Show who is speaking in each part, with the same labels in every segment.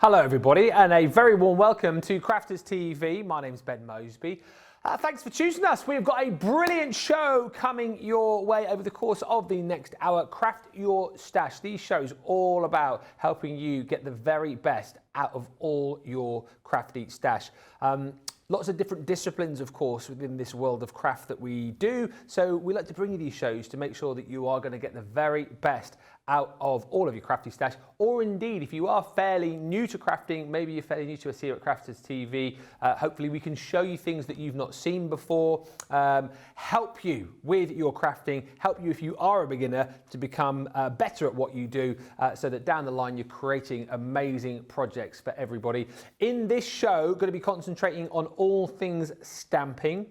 Speaker 1: Hello everybody and a very warm welcome to Crafters TV. My name's Ben Moseby. Thanks for choosing us. We've got a brilliant show coming your way over the course of the next hour. Craft Your Stash. These shows all about helping you get the very best out of all your crafty stash. Lots of different disciplines, of course, within this world of craft that we do. So we like to bring you these shows to make sure that you are going to get the very best out of all of your crafty stash. Or indeed, if you are fairly new to crafting, maybe you're fairly new to us here at Crafters TV, hopefully we can show you things that you've not seen before, help you with your crafting, help you if you are a beginner to become better at what you do, so that down the line you're creating amazing projects for everybody. In this show, going to be concentrating on all things stamping.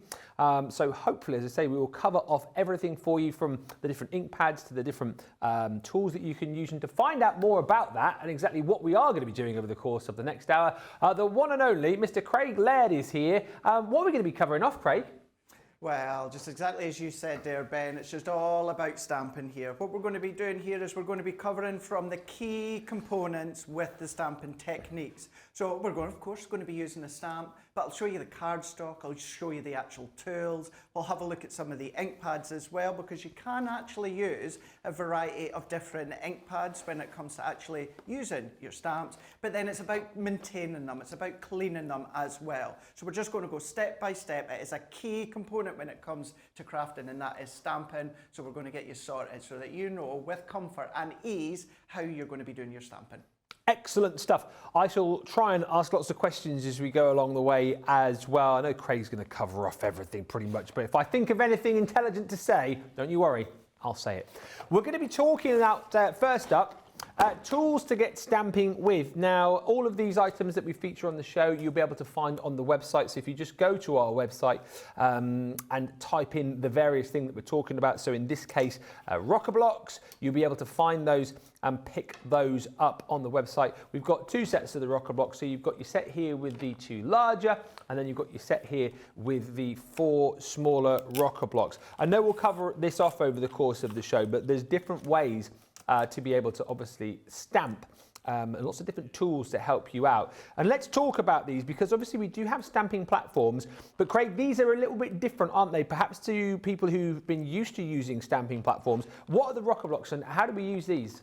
Speaker 1: So hopefully, as I say, we will cover off everything for you, from the different ink pads to the different tools that you can use. And to find out more about that and exactly what we are going to be doing over the course of the next hour, the one and only Mr. Craig Laird is here. What are we going to be covering off, Craig?
Speaker 2: Well, just exactly as you said there, Ben, it's just all about stamping here. What we're going to be doing here is we're going to be covering from the key components with the stamping techniques. So we're going, of course, going to be using a stamp, but I'll show you the cardstock, I'll show you the actual tools, we'll have a look at some of the ink pads as well, because you can actually use a variety of different ink pads when it comes to actually using your stamps, but then it's about maintaining them, it's about cleaning them as well. So we're just going to go step by step. It is a key component when it comes to crafting, and that is stamping. So we're going to get you sorted so that you know with comfort and ease how you're going to be doing your stamping.
Speaker 1: Excellent stuff. I shall try and ask lots of questions as we go along the way as well. I know Craig's going to cover off everything pretty much, but if I think of anything intelligent to say, don't you worry, I'll say it. We're going to be talking about, first up, tools to get stamping with. Now, all of these items that we feature on the show, you'll be able to find on the website. So if you just go to our website and type in the various things that we're talking about, so in this case, rocker blocks, you'll be able to find those and pick those up on the website. We've got two sets of the rocker blocks. So you've got your set here with the two larger, and then you've got your set here with the four smaller rocker blocks. I know we'll cover this off over the course of the show, but there's different ways to be able to obviously stamp, and lots of different tools to help you out. And let's talk about these, because obviously we do have stamping platforms, but Craig, these are a little bit different, aren't they? Perhaps to people who've been used to using stamping platforms. What are the rocker blocks and how do we use these?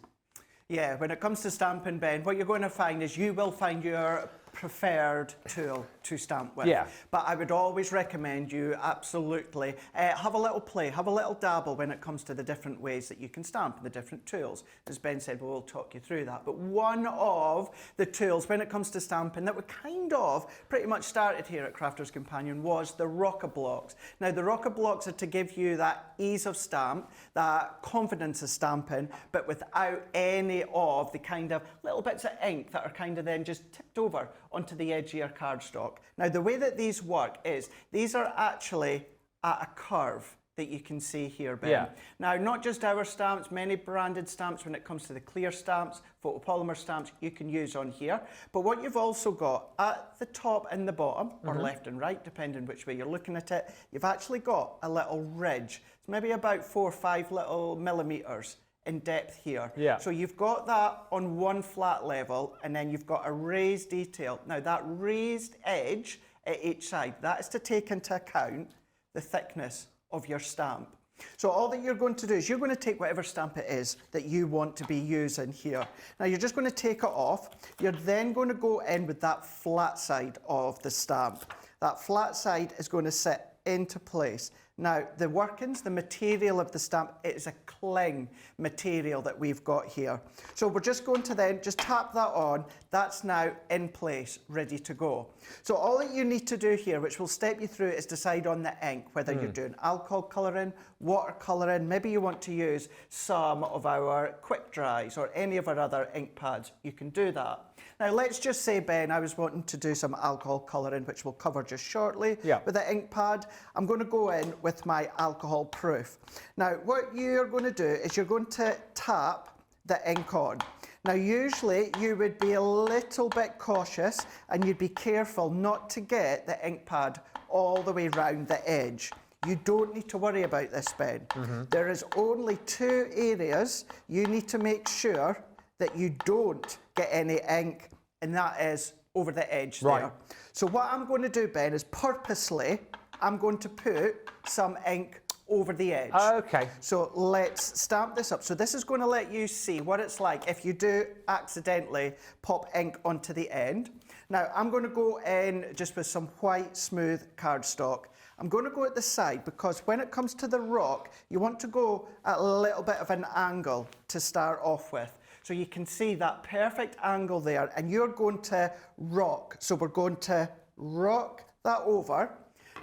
Speaker 2: Yeah, when it comes to stamping, Ben, what you're going to find is you will find your preferred tool to stamp with. Yeah. But I would always recommend you absolutely have a little play, have a little dabble when it comes to the different ways that you can stamp and the different tools. As Ben said, we'll talk you through that. But one of the tools when it comes to stamping that we kind of pretty much started here at Crafter's Companion was the rocker blocks. Now, the rocker blocks are to give you that ease of stamp, that confidence of stamping, but without any of the kind of little bits of ink that are kind of then just tipped over onto the edge of your cardstock. Now, the way that these work is these are actually at a curve that you can see here, Ben. Yeah. Now, not just our stamps, many branded stamps when it comes to the clear stamps, photopolymer stamps you can use on here. But what you've also got at the top and the bottom, or left and right, depending which way you're looking at it, you've actually got a little ridge. It's maybe about 4 or 5 little millimeters in depth here. Yeah. So you've got that on one flat level, and then you've got a raised detail. Now, that raised edge at each side, that is to take into account the thickness of your stamp. So all that you're going to do is you're going to take whatever stamp it is that you want to be using here. Now, you're just going to take it off. You're then going to go in with that flat side of the stamp. That flat side is going to sit into place. Now, the workings, the material of the stamp, it is a cling material that we've got here. So we're just going to then just tap that on. That's now in place, ready to go. So all that you need to do here, which we'll step you through, is decide on the ink, whether you're doing alcohol colouring, watercolouring, maybe you want to use some of our quick dries or any of our other ink pads. You can do that. Now, let's just say, Ben, I was wanting to do some alcohol colouring, which we'll cover just shortly with the ink pad. I'm going to go in with my alcohol proof. Now, what you're going to do is you're going to tap the ink on. Now, usually you would be a little bit cautious and you'd be careful not to get the ink pad all the way round the edge. You don't need to worry about this, Ben. There is only 2 areas you need to make sure that you don't get any ink and that is over the edge
Speaker 1: right
Speaker 2: there. So what I'm going to do, Ben, is purposely, I'm going to put some ink over the edge.
Speaker 1: Okay.
Speaker 2: So let's stamp this up. So this is going to let you see what it's like if you do accidentally pop ink onto the end. Now I'm going to go in just with some white smooth cardstock. I'm going to go at the side because when it comes to the rock, you want to go at a little bit of an angle to start off with. So you can see that perfect angle there, and you're going to rock. So we're going to rock that over.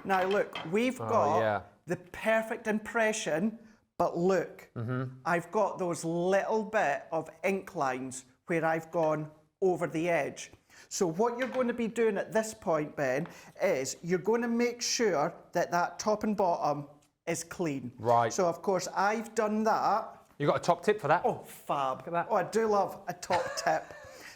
Speaker 2: Now look, we've got the perfect impression, but look, I've got those little bit of ink lines where I've gone over the edge. So what you're going to be doing at this point, Ben, is you're going to make sure that that top and bottom is clean.
Speaker 1: Right.
Speaker 2: So of course I've done that.
Speaker 1: You got a top tip for that?
Speaker 2: Oh, fab.
Speaker 1: Look at that.
Speaker 2: Oh, I do love a top tip.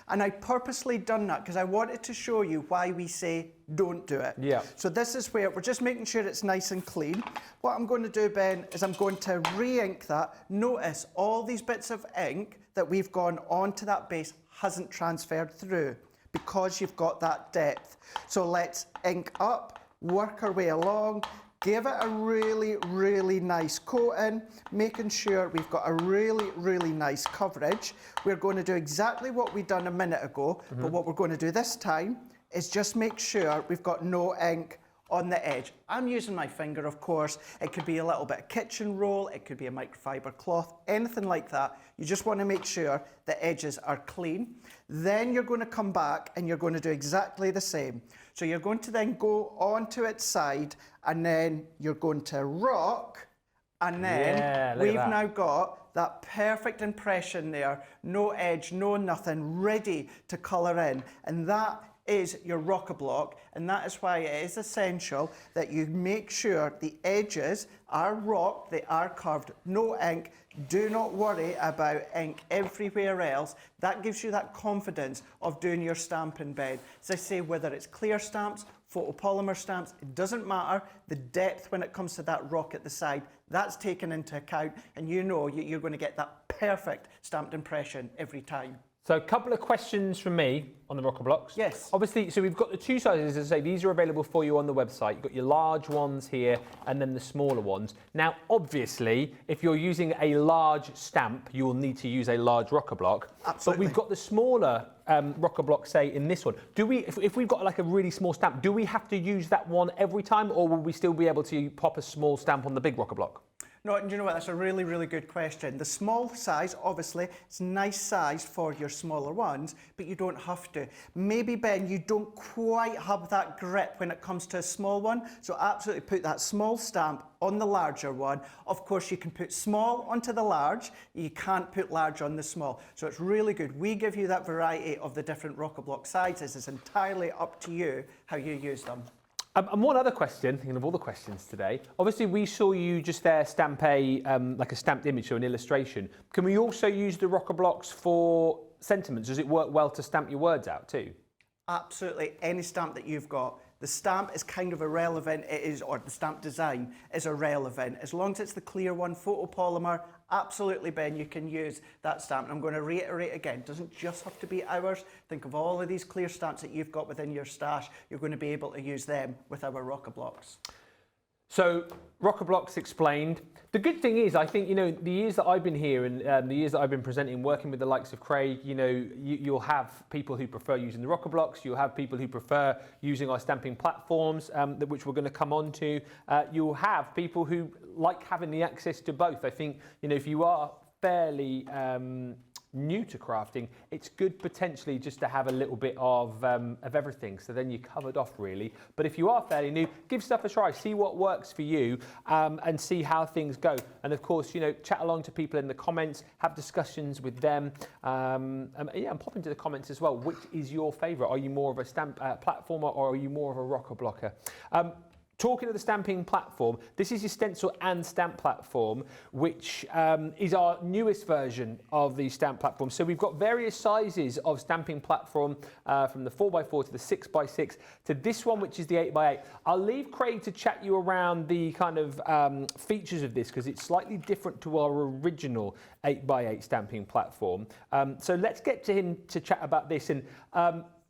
Speaker 2: And I purposely done that because I wanted to show you why we say don't do it.
Speaker 1: Yeah.
Speaker 2: So this is where we're just making sure it's nice and clean. What I'm going to do, Ben, is I'm going to re-ink that. Notice all these bits of ink that we've gone onto that base hasn't transferred through because you've got that depth. So let's ink up, work our way along, give it a really, really nice coating, making sure we've got a really, really nice coverage. We're going to do exactly what we done a minute ago, but what we're going to do this time is just make sure we've got no ink on the edge. I'm using my finger, of course. It could be a little bit of kitchen roll, it could be a microfiber cloth, anything like that. You just want to make sure the edges are clean. Then you're going to come back and you're going to do exactly the same. So you're going to then go onto its side and then you're going to rock, and then we've now got that perfect impression there. No edge, no nothing, ready to colour in. And that is your rock-a-block, and that is why it is essential that you make sure the edges are rocked, they are carved, no ink. Do not worry about ink everywhere else. That gives you that confidence of doing your stamping bed. As I say, whether it's clear stamps, photopolymer stamps, it doesn't matter. The depth when it comes to that rock at the side, that's taken into account, and you know you're going to get that perfect stamped impression every time.
Speaker 1: So a couple of questions from me on the rocker blocks.
Speaker 2: Yes.
Speaker 1: Obviously, so we've got the two sizes, as I say, these are available for you on the website. You've got your large ones here and then the smaller ones. Now, obviously, if you're using a large stamp, you will need to use a large rocker block.
Speaker 2: Absolutely.
Speaker 1: But we've got the smaller rocker block, say, in this one. Do we, if we've got like a really small stamp, do we have to use that one every time, or will we still be able to pop a small stamp on the big rocker block?
Speaker 2: No, and you know what, that's a really, really good question. The small size, obviously, it's nice size for your smaller ones, but you don't have to. Maybe, Ben, you don't quite have that grip when it comes to a small one, so absolutely put that small stamp on the larger one. Of course, you can put small onto the large, you can't put large on the small. So it's really good. We give you that variety of the different rocker block sizes. It's entirely up to you how you use them.
Speaker 1: And one other question, thinking of all the questions today, obviously we saw you just there stamp a, like a stamped image or an illustration. Can we also use the rocker blocks for sentiments? Does it work well to stamp your words out too?
Speaker 2: Absolutely, any stamp that you've got. The stamp is kind of irrelevant, or the stamp design is irrelevant. As long as it's the clear one, photopolymer, absolutely, Ben, you can use that stamp. And I'm going to reiterate again, it doesn't just have to be ours. Think of all of these clear stamps that you've got within your stash. You're going to be able to use them with our rocker blocks.
Speaker 1: So, rocker blocks explained. The good thing is, I think, you know, the years that I've been here and the years that I've been presenting, working with the likes of Craig, you know, you'll have people who prefer using the rocker blocks. You'll have people who prefer using our stamping platforms, which we're going to come on to. You'll have people who like having the access to both. I think, you know, if you are fairly new to crafting, it's good potentially just to have a little bit of everything, so then you're covered off really. But if you are fairly new, give stuff a try, see what works for you, and see how things go. And of course, you know, chat along to people in the comments, have discussions with them, and pop into the comments as well. Which is your favorite? Are you more of a stamp platformer, or are you more of a rocker blocker? Talking of the stamping platform, this is your stencil and stamp platform, which is our newest version of the stamp platform. So we've got various sizes of stamping platform, from the 4x4 to the 6x6 to this one, which is the 8x8. I'll leave Craig to chat you around the kind of features of this, because it's slightly different to our original 8x8 stamping platform. So let's get to him to chat about this. And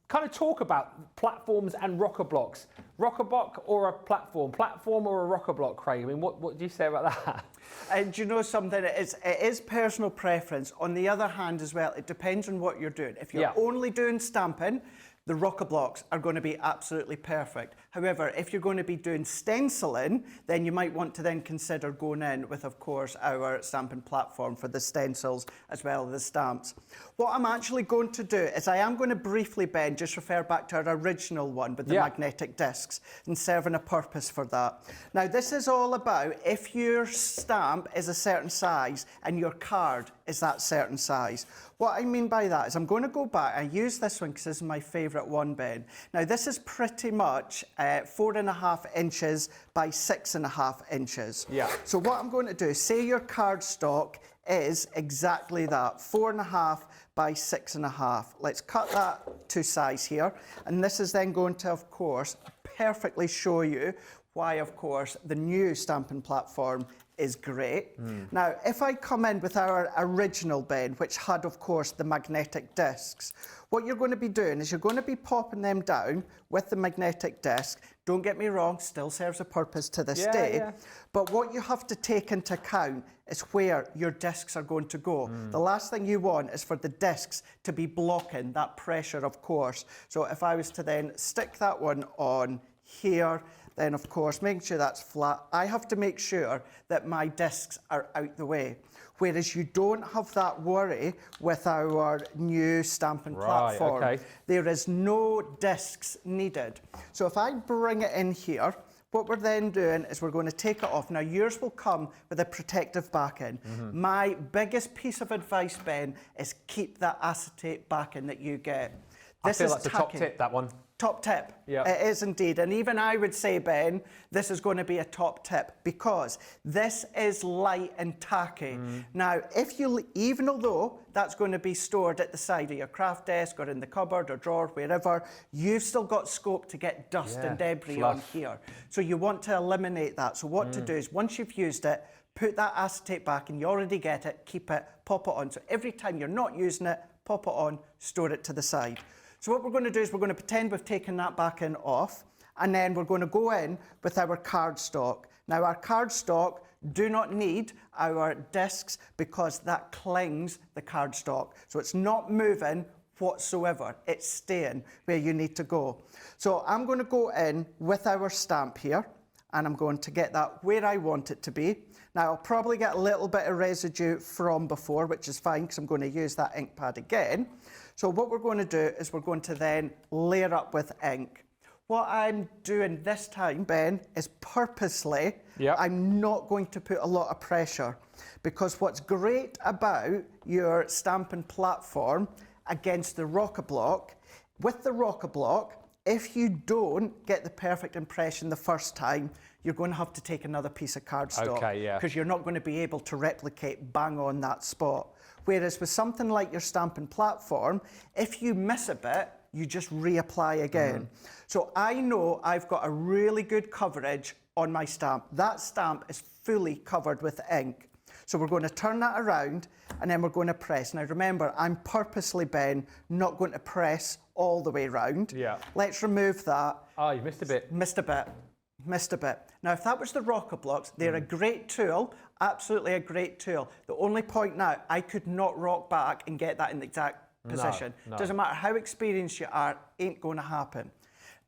Speaker 1: kind of talk about platforms and rocker blocks. Rocker block or a platform? Platform or a rocker block, Craig? I mean, what do you say about that?
Speaker 2: And do you know something? It is personal preference. On the other hand as well, it depends on what you're doing. If you're only doing stamping, the rocker blocks are going to be absolutely perfect. However, if you're going to be doing stenciling, then you might want to then consider going in with, of course, our stamping platform for the stencils as well as the stamps. What I'm actually going to do is I am going to briefly, Ben, just refer back to our original one with the magnetic discs and serving a purpose for that. Now, this is all about if your stamp is a certain size and your card is that certain size. What I mean by that is I'm going to go back. I use this one because this is my favourite one, Ben. Now, this is pretty much 4.5 inches by 6.5 inches. Yeah. So what I'm going to do, say your cardstock is exactly that, 4.5 by 6.5. Let's cut that to size here. And this is then going to, of course, perfectly show you why, of course, the new stamping platform is great. Now, if I come in with our original Ben, which had, of course, the magnetic discs, what you're going to be doing is you're going to be popping them down with the magnetic disc. Don't get me wrong, still serves a purpose to this day. But what you have to take into account is where your discs are going to go. The last thing you want is for the discs to be blocking that pressure, of course. So if I was to then stick that one on here, then of course, making sure that's flat, I have to make sure that my discs are out the way. Whereas you don't have that worry with our new stamping platform. Okay. There is no discs needed. So if I bring it in here, what we're then doing is we're going to take it off. Now, yours will come with a protective backing. My biggest piece of advice, Ben, is keep that acetate backing that you get.
Speaker 1: This I feel that's a top tip, that one.
Speaker 2: Top tip. It is indeed. And even I would say, Ben, this is going to be a top tip because this is light and tacky. Now, if you, even although that's going to be stored at the side of your craft desk or in the cupboard or drawer, wherever, you've still got scope to get dust and debris on here. So you want to eliminate that. So what to do is once you've used it, put that acetate back and you already get it, keep it, pop it on. So every time you're not using it, pop it on, store it to the side. So what we're going to do is we're going to pretend we've taken that back in off, and then we're going to go in with our cardstock. Now, our cardstock do not need our discs because that clings the cardstock. So it's not moving whatsoever. It's staying where you need to go. So I'm going to go in with our stamp here, and I'm going to get that where I want it to be. Now, I'll probably get a little bit of residue from before, which is fine because I'm going to use that ink pad again. So what we're going to do is we're going to then layer up with ink. What I'm doing this time, Ben, is purposely, I'm not going to put a lot of pressure because what's great about your stamping platform against the rocker block, with the rocker block, if you don't get the perfect impression the first time, you're going to have to take another piece of cardstock because you're not going to be able to replicate bang on that spot. Whereas with something like your stamping platform, if you miss a bit, you just reapply again. So I know I've got a really good coverage on my stamp. That stamp is fully covered with ink. So we're going to turn that around and then we're going to press. Now remember, I'm purposely, Ben, not going to press all the way around. Let's remove that.
Speaker 1: Oh, you missed a bit.
Speaker 2: Missed a bit. Now, if that was the rocker blocks, they're a great tool, absolutely a great tool. The only point now, I could not rock back and get that in the exact position. Doesn't matter how experienced you are, ain't going to happen.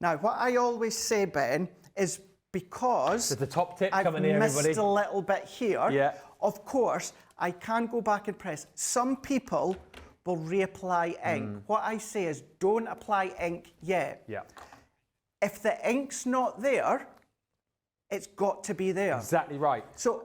Speaker 2: Now, what I always say, Ben, is because
Speaker 1: the top tip
Speaker 2: I've
Speaker 1: coming here,
Speaker 2: missed
Speaker 1: everybody.
Speaker 2: a little bit here, of course, I can go back and press. Some people will reapply ink. What I say is don't apply ink yet. If the ink's not there, it's got to be there.
Speaker 1: Exactly right.
Speaker 2: So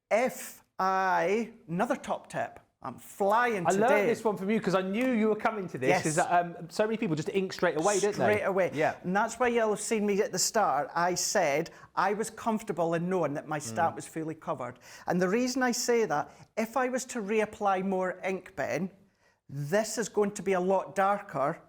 Speaker 2: if another top tip, I'm flying today.
Speaker 1: I learned this one from you because I knew you were coming to this. Is that so many people just ink straight away, didn't they?
Speaker 2: Straight away. And that's why you'll have seen me at the start. I said I was comfortable in knowing that my stamp was fully covered. And the reason I say that, if I was to reapply more ink, Ben, this is going to be a lot darker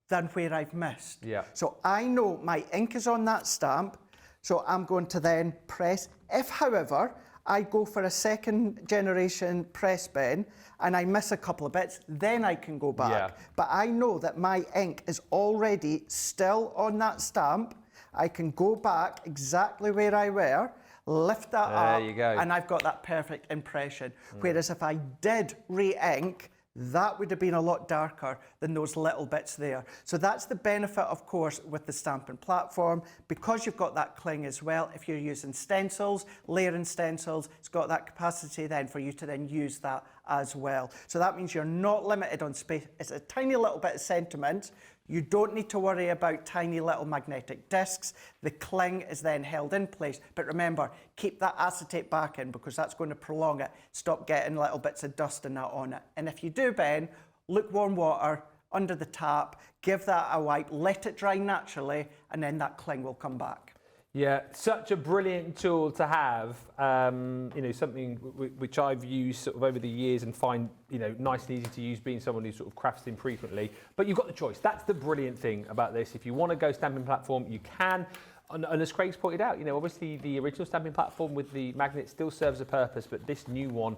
Speaker 2: than where I've missed. So I know my ink is on that stamp, so I'm going to then press. If, however, I go for a second generation press pen and I miss a couple of bits, then I can go back.
Speaker 1: Yeah.
Speaker 2: But I know that my ink is already still on that stamp. I can go back exactly where I were, lift that up,
Speaker 1: there you go.
Speaker 2: and I've got that perfect impression. Whereas if I did re-ink, that would have been a lot darker than those little bits there. So that's the benefit, of course, with the stamping platform. Because you've got that cling as well, if you're using stencils, layering stencils, it's got that capacity then for you to then use that as well. So that means you're not limited on space. It's a tiny little bit of sentiment. You don't need to worry about tiny little magnetic discs. The cling is then held in place. But remember, keep that acetate back in because that's going to prolong it. Stop getting little bits of dust and that on it. And if you do, Ben, lukewarm water under the tap, give that a wipe, let it dry naturally, and then that cling will come back.
Speaker 1: Yeah, such a brilliant tool to have. You know, something which I've used sort of over the years and find, you know, nice and easy to use, being someone who sort of crafts infrequently. But you've got the choice. That's the brilliant thing about this. If you want to go stamping platform, you can. And as Craig's pointed out, you know, obviously the original stamping platform with the magnet still serves a purpose, but this new one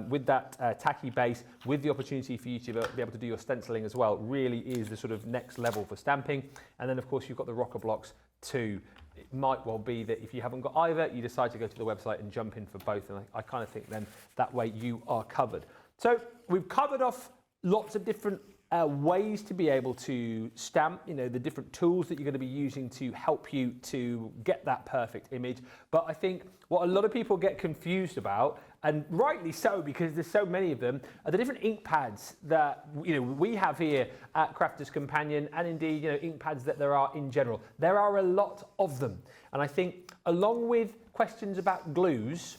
Speaker 1: with that tacky base, with the opportunity for you to be able to do your stenciling as well, really is the sort of next level for stamping. And then, of course, you've got the rocker blocks too. It might well be that if you haven't got either, you decide to go to the website and jump in for both. And I kind of think then that way you are covered. So we've covered off lots of different ways to be able to stamp, you know, the different tools that you're going to be using to help you to get that perfect image. But I think what a lot of people get confused about, and rightly so because there's so many of them, are the different ink pads that, you know, we have here at Crafter's Companion, and indeed, you know, ink pads that there are in general. There are a lot of them. And I think along with questions about glues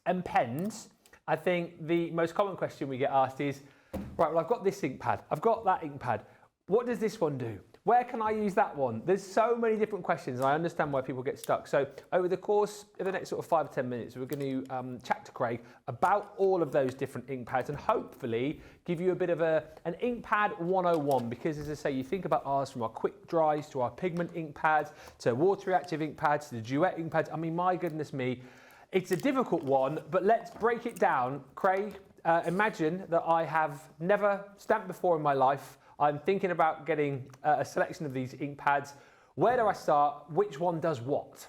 Speaker 1: and pens, I think the most common question we get asked is, right, well, I've got this ink pad, I've got that ink pad. What does this one do? Where can I use that one? There's so many different questions, and I understand why people get stuck. So over the course of the next sort of 5 or 10 minutes, we're going to chat to Craig about all of those different ink pads and hopefully give you a bit of an ink pad 101, because as I say, you think about ours from our quick dries to our pigment ink pads to water reactive ink pads to the duet ink pads. I mean, my goodness me, it's a difficult one, but let's break it down. Craig, imagine that I have never stamped before in my life. I'm thinking about getting a selection of these ink pads. Where do I start? Which one does what?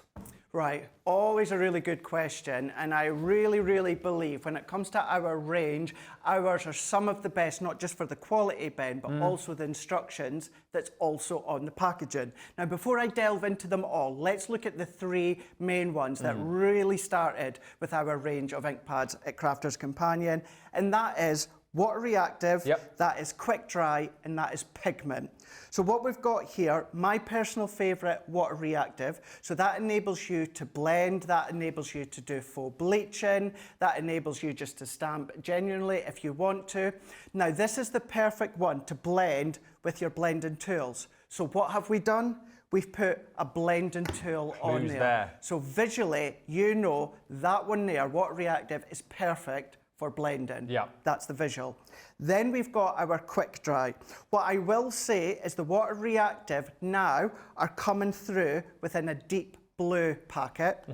Speaker 2: Right, always a really good question, and I really believe when it comes to our range, ours are some of the best, not just for the quality, Ben, but also the instructions that's also on the packaging. Now, before I delve into them all, let's look at the three main ones that really started with our range of ink pads at Crafter's Companion, and that is water reactive, that is quick dry, and that is pigment. So what we've got here, my personal favourite, water reactive. So that enables you to blend, that enables you to do faux bleaching, that enables you just to stamp genuinely if you want to. Now this is the perfect one to blend with your blending tools. So what have we done? We've put a blending tool on there. So visually, you know that one there, water reactive, is perfect for blending.
Speaker 1: Yeah.
Speaker 2: That's the visual. Then we've got our quick dry. What I will say is the water reactive now are coming through within a deep blue packet.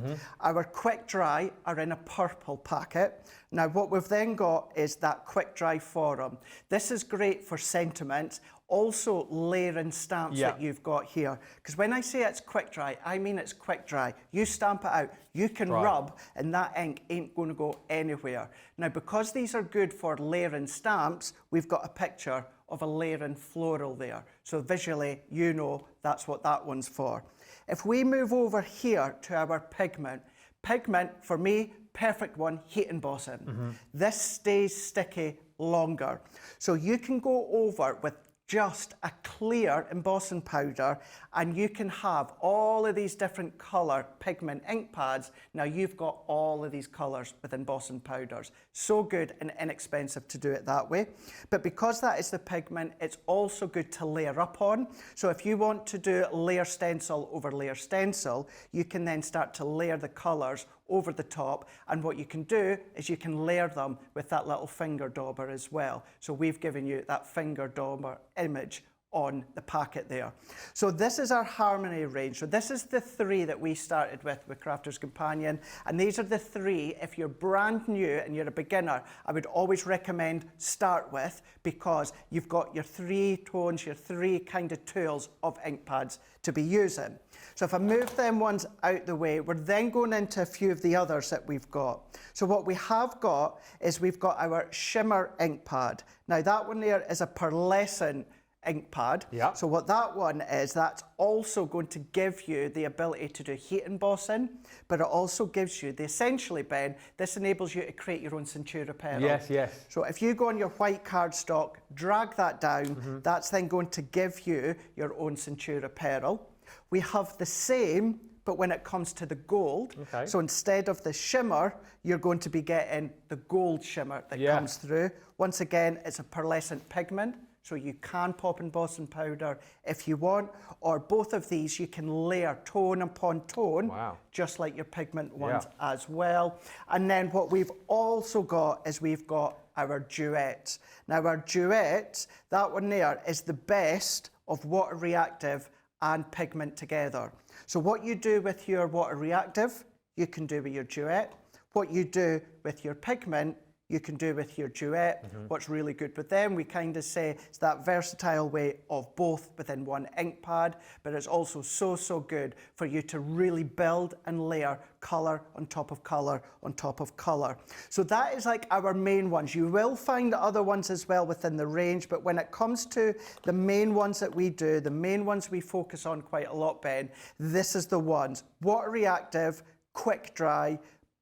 Speaker 2: Our quick dry are in a purple packet. Now what we've then got is that quick dry forum. This is great for sentiments, also layering stamps that you've got here. Because when I say it's quick dry, I mean it's quick dry. You stamp it out, you can rub, and that ink ain't going to go anywhere. Now because these are good for layering stamps, we've got a picture of a layering floral there. So visually, you know that's what that one's for. If we move over here to our pigment, pigment for me, perfect one, heat embossing. This stays sticky longer. So you can go over with just a clear embossing powder and you can have all of these different colour pigment ink pads. Now you've got all of these colours with embossing powders. So good and inexpensive to do it that way. But because that is the pigment, it's also good to layer up on. So if you want to do layer stencil over layer stencil, you can then start to layer the colours over the top, and what you can do is you can layer them with that little finger dauber as well. So we've given you that finger dauber image on the packet there. So this is our Harmony range. So this is the 3 that we started with Crafter's Companion, and these are the 3, if you're brand new and you're a beginner, I would always recommend start with, because you've got your 3 tones, your 3 kind of tools of ink pads to be using. So if I move them ones out the way, we're then going into a few of the others that we've got. So what we have got is we've got our shimmer ink pad. Now that one there is a pearlescent ink pad.
Speaker 1: Yeah.
Speaker 2: So what that one is, that's also going to give you the ability to do heat embossing, but it also gives you essentially, Ben, this enables you to create your own Centura pearl.
Speaker 1: Yes, yes.
Speaker 2: So if you go on your white cardstock, drag that down, that's then going to give you your own Centura pearl. We have the same, but when it comes to the gold, so instead of the shimmer, you're going to be getting the gold shimmer that comes through. Once again, it's a pearlescent pigment, so you can pop embossing powder if you want, or both of these you can layer tone upon tone, just like your pigment ones as well. And then what we've also got is we've got our duets. Now our duets, that one there is the best of water reactive and pigment together. So what you do with your water reactive, you can do with your duet. What you do with your pigment, you can do with your duet. What's really good with them, we kind of say it's that versatile way of both within one ink pad, but it's also so good for you to really build and layer colour on top of colour on top of colour. So that is like our main ones. You will find the other ones as well within the range, but when it comes to the main ones that we do, the main ones we focus on quite a lot, Ben, this is the ones. Water reactive, quick dry,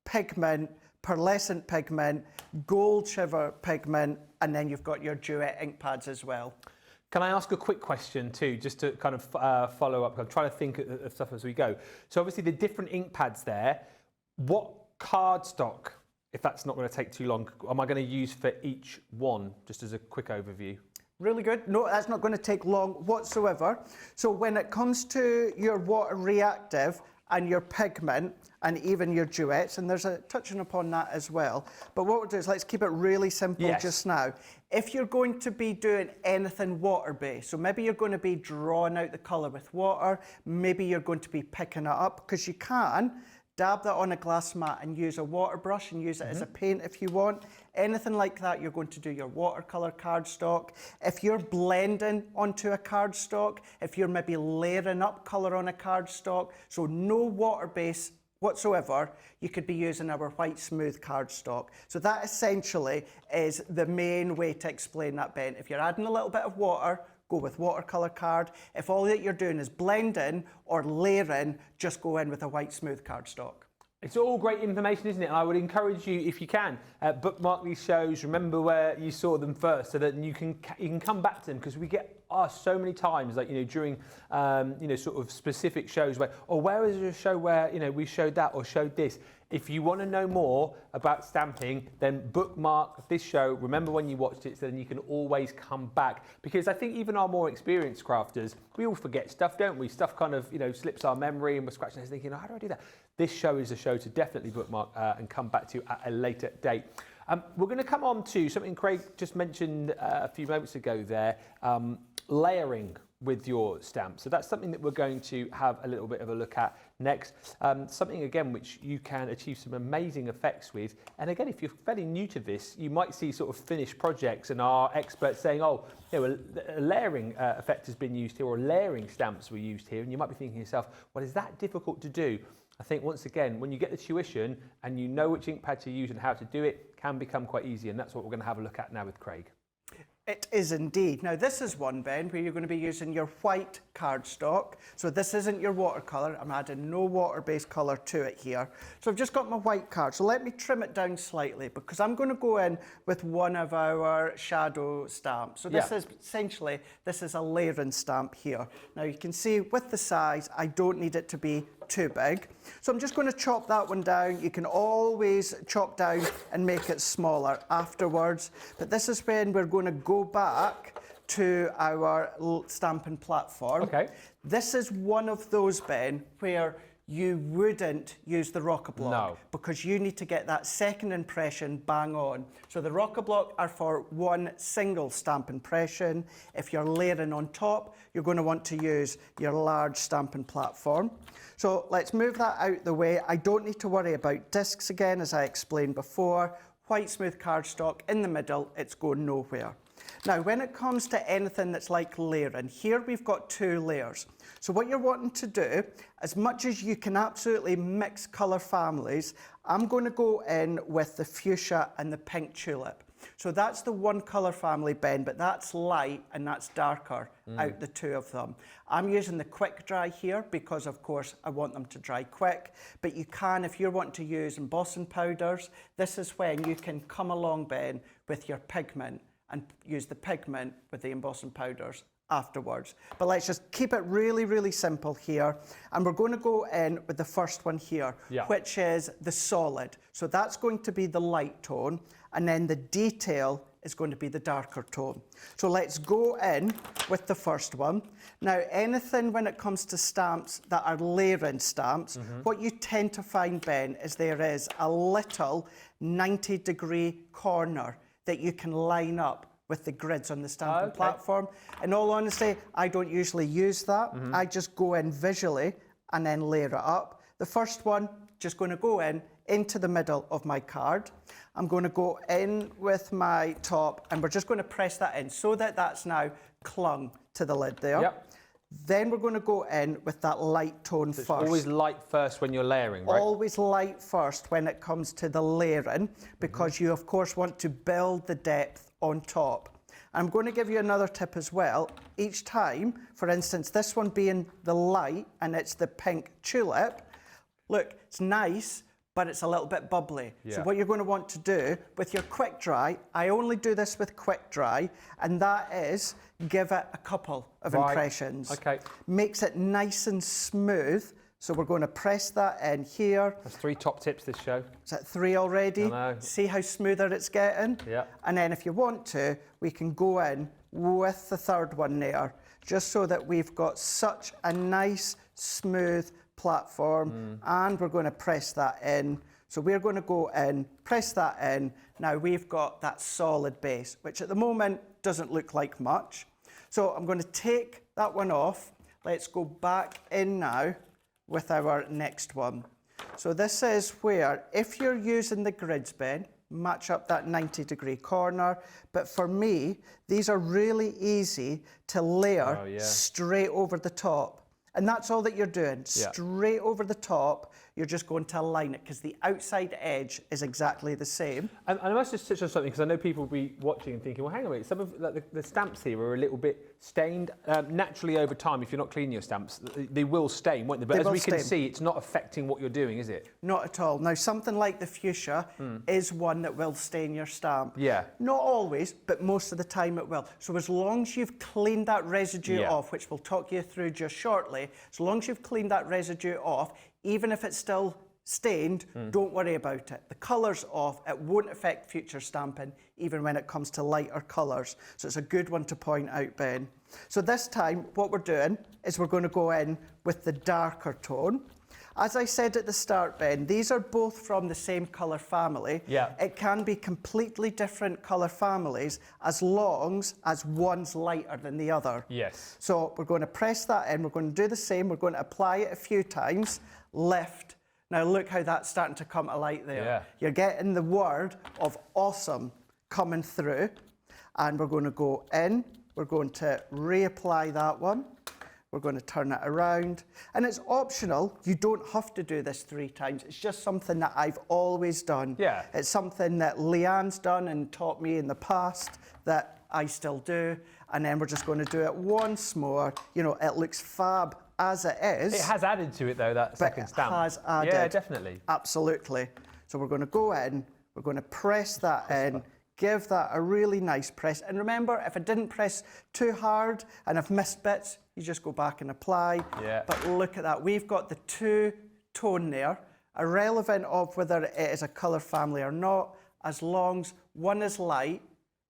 Speaker 2: pigment, pearlescent pigment, gold shiver pigment, and then you've got your duet ink pads as well.
Speaker 1: Can I ask a quick question too, just to kind of follow up? I'm trying to think of stuff as we go. So obviously the different ink pads there, what cardstock, if that's not going to take too long, am I going to use for each one, just as a quick overview?
Speaker 2: Really good. No, that's not going to take long whatsoever. So when it comes to your water reactive and your pigment, and even your duets, and there's a touching upon that as well. But what we'll do is let's keep it really simple just now. If you're going to be doing anything water-based, so maybe you're going to be drawing out the colour with water, maybe you're going to be picking it up, because you can dab that on a glass mat and use a water brush and use it as a paint if you want. Anything like that, you're going to do your watercolour cardstock. If you're blending onto a cardstock, if you're maybe layering up colour on a cardstock, so no water base whatsoever, you could be using our white smooth cardstock. So that essentially is the main way to explain that, Ben. If you're adding a little bit of water, go with watercolour card. If all that you're doing is blending or layering, just go in with a white smooth cardstock.
Speaker 1: It's all great information, isn't it? And I would encourage you, if you can, bookmark these shows, remember where you saw them first, so that you can come back to them, because we get asked so many times, like, during, sort of specific shows where, or where is there a show where, we showed that or showed this. If you want to know more about stamping, then bookmark this show. Remember when you watched it, so then you can always come back. Because I think even our more experienced crafters, we all forget stuff, don't we? Stuff kind of, slips our memory, and we're scratching our heads thinking, how do I do that? This show is a show to definitely bookmark and come back to at a later date. We're going to come on to something Craig just mentioned a few moments ago there, layering with your stamp. So that's something that we're going to have a little bit of a look at next. Something again which you can achieve some amazing effects with. And again, if you're fairly new to this, you might see sort of finished projects and our experts saying, oh, a layering effect has been used here, or layering stamps were used here. And you might be thinking to yourself, well, is that difficult to do? I think once again, when you get the tuition and you know which ink pad to use and how to do it, can become quite easy. And that's what we're going to have a look at now with Craig.
Speaker 2: It is indeed. Now this is one, Ben, where you're going to be using your white cardstock. So this isn't your watercolour. I'm adding no water-based colour to it here. So I've just got my white card. So let me trim it down slightly, because I'm going to go in with one of our shadow stamps. So this is essentially, this is a layering stamp here. Now you can see with the size, I don't need it to be too big. So I'm just going to chop that one down. You can always chop down and make it smaller afterwards. But this is when we're going to go back to our stamping platform. Okay. This is one of those, Ben, where you wouldn't use the rocker block.
Speaker 1: No.
Speaker 2: Because you need to get that second impression bang on. So the rocker block are for one single stamp impression. If you're layering on top, you're going to want to use your large stamping platform. So let's move that out the way. I don't need to worry about discs again, as I explained before. White smooth cardstock in the middle, it's going nowhere. Now, when it comes to anything that's like layering, here we've got 2 layers. So what you're wanting to do, as much as you can absolutely mix colour families, I'm going to go in with the fuchsia and the pink tulip. So that's the one colour family, Ben, but that's light and that's darker out the 2 of them. I'm using the quick dry here because, of course, I want them to dry quick. But you can, if you're wanting to use embossing powders, this is when you can come along, Ben, with your pigment and use the pigment with the embossing powders afterwards. But let's just keep it really, really simple here. And we're going to go in with the first one here, which is the solid. So that's going to be the light tone, and then the detail is going to be the darker tone. So let's go in with the first one. Now, anything when it comes to stamps that are layering stamps, what you tend to find, Ben, is there is a little 90-degree corner that you can line up with the grids on the stamping platform. In all honesty, I don't usually use that. I just go in visually and then layer it up. The first one, just going to go in into the middle of my card. I'm going to go in with my top, and we're just going to press that in so that that's now clung to the lid there. Then we're going to go in with that light tone first.
Speaker 1: Always light first when you're layering, right?
Speaker 2: Always light first when it comes to the layering, because you, of course, want to build the depth on top. I'm going to give you another tip as well. Each time, for instance, this one being the light and it's the pink tulip, look, it's nice, but it's a little bit bubbly. So what you're going to want to do with your quick dry, I only do this with quick dry, and that is give it a couple of impressions. Makes it nice and smooth. So we're going to press that in here.
Speaker 1: That's 3 top tips this show.
Speaker 2: Is that 3 already?
Speaker 1: I know.
Speaker 2: See how smoother it's getting? And then if you want to, we can go in with the third one there, just so that we've got such a nice, smooth platform, and we're going to press that in. So we're going to go in, press that in. Now we've got that solid base, which at the moment doesn't look like much. So I'm going to take that one off. Let's go back in now with our next one. So this is where, if you're using the grids, Ben, match up that 90-degree corner. But for me, these are really easy to layer straight over the top. And that's all that you're doing, straight over the top. You're just going to align it because the outside edge is exactly the same.
Speaker 1: And I must just touch on something, because I know people will be watching and thinking, well, hang on a minute, some of the stamps here are a little bit stained. Naturally, over time, if you're not cleaning your stamps, they will stain, won't they? But as we can see, it's not affecting what you're doing, is it?
Speaker 2: Not at all. Now, something like the fuchsia is one that will stain your stamp. Not always, but most of the time it will. So as long as you've cleaned that residue off, which we'll talk you through just shortly, as long as you've cleaned that residue off, even if it's still stained, don't worry about it. The colour's off, it won't affect future stamping, even when it comes to lighter colours. So it's a good one to point out, Ben. So this time, what we're doing is we're going to go in with the darker tone. As I said at the start, Ben, these are both from the same colour family. It can be completely different colour families as long as one's lighter than the other. So we're going to press that in. We're going to do the same. We're going to apply it a few times. Lift. Now look how that's starting to come to light there. You're getting the word of awesome coming through. And we're going to go in. We're going to reapply that one. We're going to turn it around. And it's optional. You don't have to do this 3 times. It's just something that I've always done. It's something that Leanne's done and taught me in the past that I still do. And then we're just going to do it once more. You know, it looks fab as it is.
Speaker 1: It has added to it, though, that second stamp.
Speaker 2: It has added.
Speaker 1: Yeah, definitely.
Speaker 2: Absolutely. So we're going to go in. We're going to press that in. Give that a really nice press. And remember, if I didn't press too hard and I've missed bits, you just go back and apply. But look at that. We've got the 2-tone there, irrelevant of whether it is a colour family or not, as long as one is light,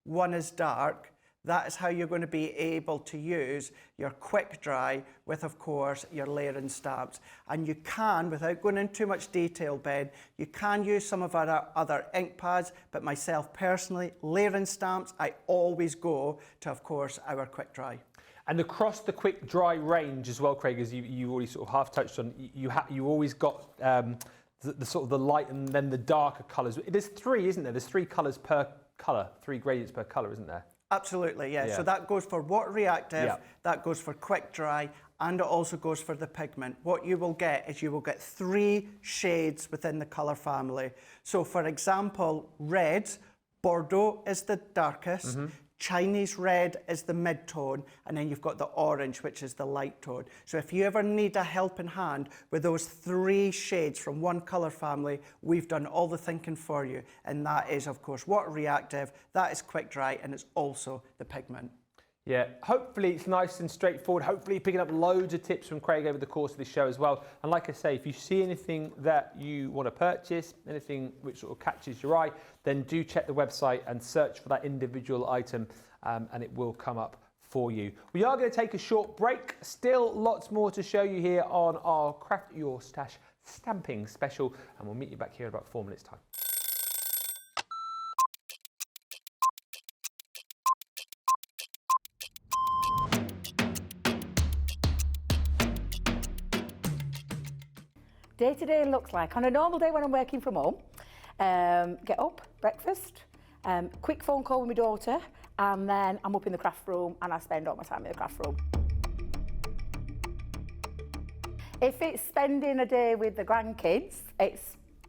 Speaker 2: one is dark. That is how you're going to be able to use your quick dry with, of course, your Laird stamps. And you can, without going into too much detail, Ben, you can use some of our other ink pads, but myself personally, Laird stamps, I always go to, of course, our quick dry.
Speaker 1: And across the quick dry range as well, Craig, as you already sort of half touched on, you always got the sort of the light and then the darker colours. There's three, isn't there? There's 3 colours per colour, 3 gradients per colour, isn't there?
Speaker 2: Absolutely, yeah. So that goes for water reactive,
Speaker 1: Yeah.
Speaker 2: that goes for quick dry, and it also goes for the pigment. What you will get is you will get 3 shades within the colour family. So for example, red, Bordeaux is the darkest, Chinese red is the mid-tone, and then you've got the orange, which is the light tone. So if you ever need a helping hand with those 3 shades from one colour family, we've done all the thinking for you. And that is, of course, water reactive, that is quick dry, and it's also the pigment.
Speaker 1: Yeah, hopefully it's nice and straightforward. Hopefully you're picking up loads of tips from Craig over the course of this show as well. And like I say, if you see anything that you want to purchase, anything which sort of catches your eye, then do check the website and search for that individual item and it will come up for you. We are going to take a short break. Still lots more to show you here on our Craft Your Stash stamping special. And we'll meet you back here in about 4 minutes time.
Speaker 3: Day to day looks like, on a normal day when I'm working from home, get up, breakfast, quick phone call with my daughter, and then I'm up in the craft room and I spend all my time in the craft room. If it's spending a day with the grandkids,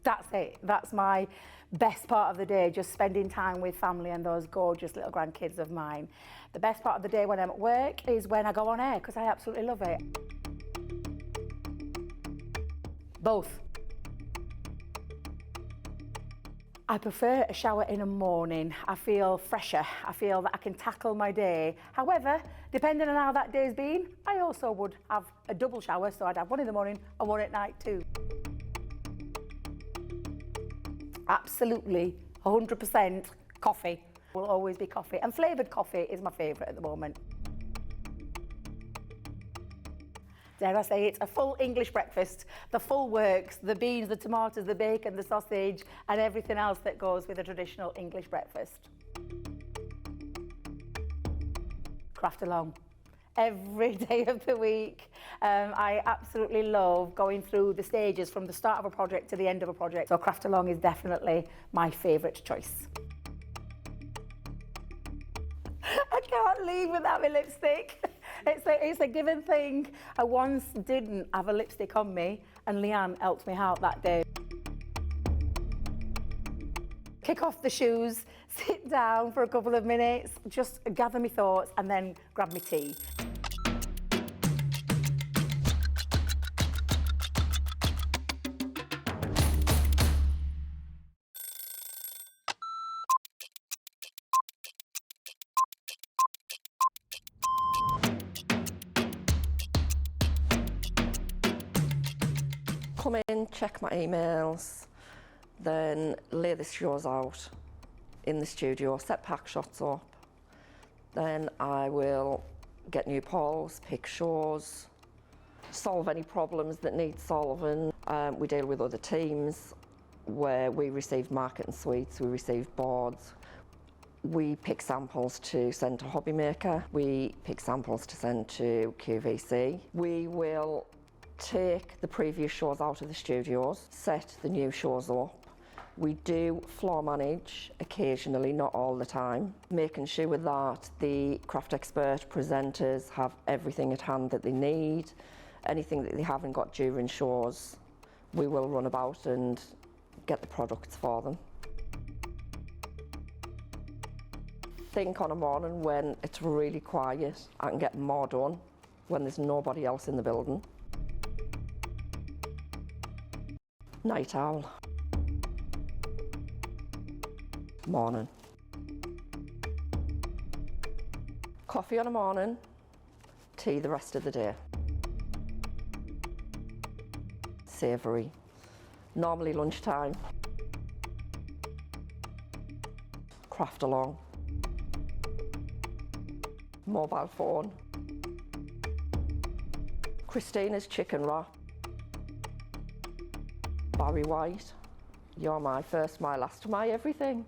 Speaker 3: that's it. That's my best part of the day, just spending time with family and those gorgeous little grandkids of mine. The best part of the day when I'm at work is when I go on air, because I absolutely love it. Both. I prefer a shower in the morning. I feel fresher. I feel that I can tackle my day. However, depending on how that day's been, I also would have a double shower, so I'd have one in the morning and one at night too. Absolutely, 100% coffee. Will always be coffee. And flavoured coffee is my favourite at the moment. Dare I say it's a full English breakfast, the full works, the beans, the tomatoes, the bacon, the sausage, and everything else that goes with a traditional English breakfast. Craft along. Every day of the week. I absolutely love going through the stages from the start of a project to the end of a project. So craft along is definitely my favourite choice. I can't leave without my lipstick. It's a given thing. I once didn't have a lipstick on me and Leanne helped me out that day. Kick off the shoes, sit down for a couple of minutes, just gather my thoughts and then grab my tea.
Speaker 4: Come in, check my emails, then lay the shows out in the studio, set pack shots up. Then I will get new polls, pick shows, solve any problems that need solving. We deal with other teams where we receive market and suites, we receive boards. We pick samples to send to Hobby Maker. We pick samples to send to QVC. We will take the previous shows out of the studios, set the new shows up. We do floor manage occasionally, not all the time, making sure that the craft expert presenters have everything at hand that they need. Anything that they haven't got during shows, we will run about and get the products for them. I think on a morning when it's really quiet, I can get more done when there's nobody else in the building. Night owl. Morning. Coffee on a morning, tea the rest of the day. Savoury. Normally lunchtime. Craft along. mobile phone. Christina's chicken wrap. Barry White, you're my first, my last, my everything.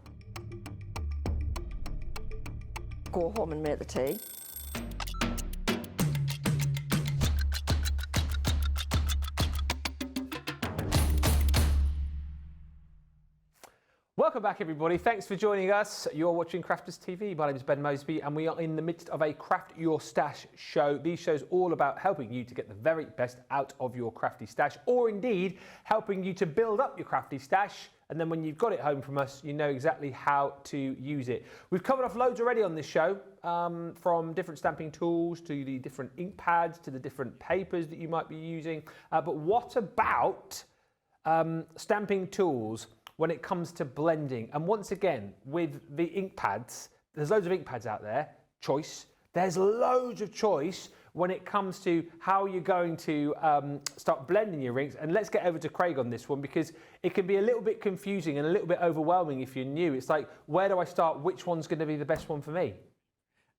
Speaker 4: Go home and make the tea.
Speaker 1: Welcome back, everybody. Thanks for joining us. You're watching Crafters TV. My name is Ben Moseby, and we are in the midst of a Craft Your Stash show. These shows all about helping you to get the very best out of your crafty stash, or indeed helping you to build up your crafty stash. And then when you've got it home from us, you know exactly how to use it. We've covered off loads already on this show, from different stamping tools to the different ink pads to the different papers that you might be using. But what about stamping tools when it comes to blending? And once again, with the ink pads, there's loads of ink pads out there, choice. There's loads of choice when it comes to how you're going to start blending your inks. And let's get over to Craig on this one, because it can be a little bit confusing and a little bit overwhelming if you're new. It's like, where do I start? Which one's going to be the best one for me?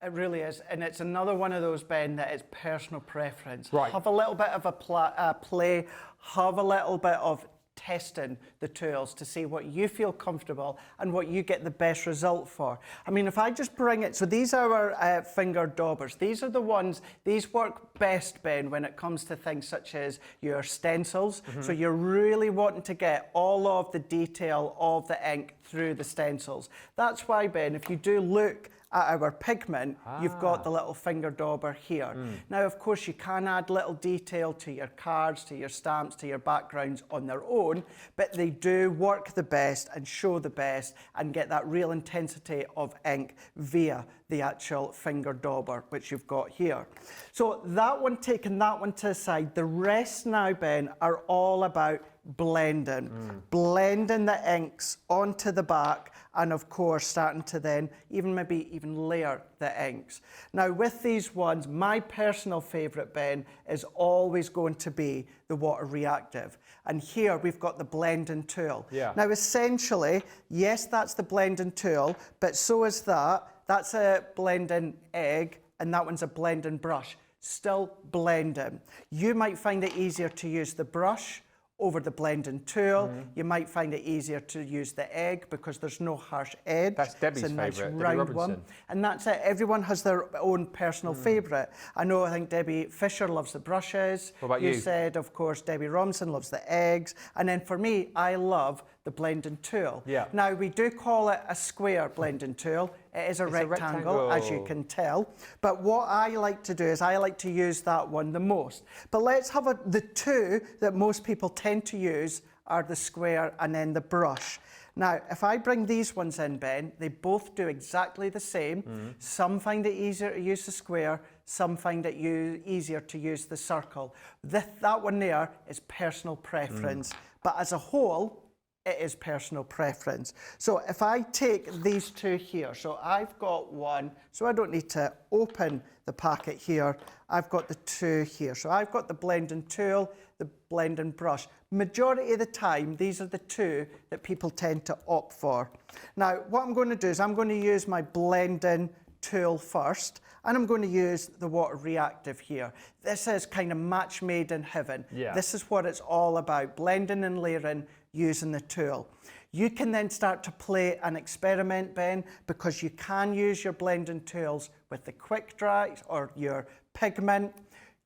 Speaker 2: It really is, and it's another one of those, Ben, that is personal preference.
Speaker 1: Right.
Speaker 2: Have a little bit of a play, have a little bit of testing the tools to see what you feel comfortable and what you get the best result for. I mean, if I just bring it, so these are our finger daubers. These are the ones, these work best, Ben, when it comes to things such as your stencils. So you're really wanting to get all of the detail of the ink through the stencils. That's why, Ben, if you do look at our pigment, you've got the little finger dauber here. Now, of course, you can add little detail to your cards, to your stamps, to your backgrounds on their own, but they do work the best and show the best and get that real intensity of ink via the actual finger dauber, which you've got here. So that one, taking that one to the side, the rest now, Ben, are all about blending. Blending the inks onto the back, and of course starting to then maybe even layer the inks. Now with these ones, my personal favourite, Ben, is always going to be the water reactive. And here we've got the blending tool.
Speaker 1: Yeah.
Speaker 2: Now essentially, yes, that's the blending tool, but so is that. That's a blending egg, and that one's a blending brush. Still blending. You might find it easier to use the brush over the blending tool. You might find it easier to use the egg because there's no harsh edge.
Speaker 1: That's Debbie's
Speaker 2: it's a nice
Speaker 1: favourite, Debbie
Speaker 2: round
Speaker 1: Robinson.
Speaker 2: one. And that's it. Everyone has their own personal favourite. I think Debbie Fisher loves the brushes.
Speaker 1: What about you?
Speaker 2: You said, of course, Debbie Robinson loves the eggs. And then for me, I love the blending tool.
Speaker 1: Yeah.
Speaker 2: Now, we do call it a square blending tool. It is a rectangle, as you can tell. But what I like to do is I like to use that one the most. But let's have the two that most people tend to use are the square and then the brush. Now, if I bring these ones in, Ben, they both do exactly the same. Some find it easier to use the square, some find it easier to use the circle. That one there is personal preference. But as a whole, it is personal preference. So if I take these two here, so I've got one, so I don't need to open the packet here. I've got the two here. So I've got the blending tool, the blending brush. Majority of the time, these are the two that people tend to opt for. Now, what I'm going to do is I'm going to use my blending tool first, and I'm going to use the water reactive here. This is kind of match made in heaven.
Speaker 1: Yeah.
Speaker 2: This is what it's all about, blending and layering using the tool. You can then start to play and experiment, Ben, because you can use your blending tools with the quick dry or your pigment.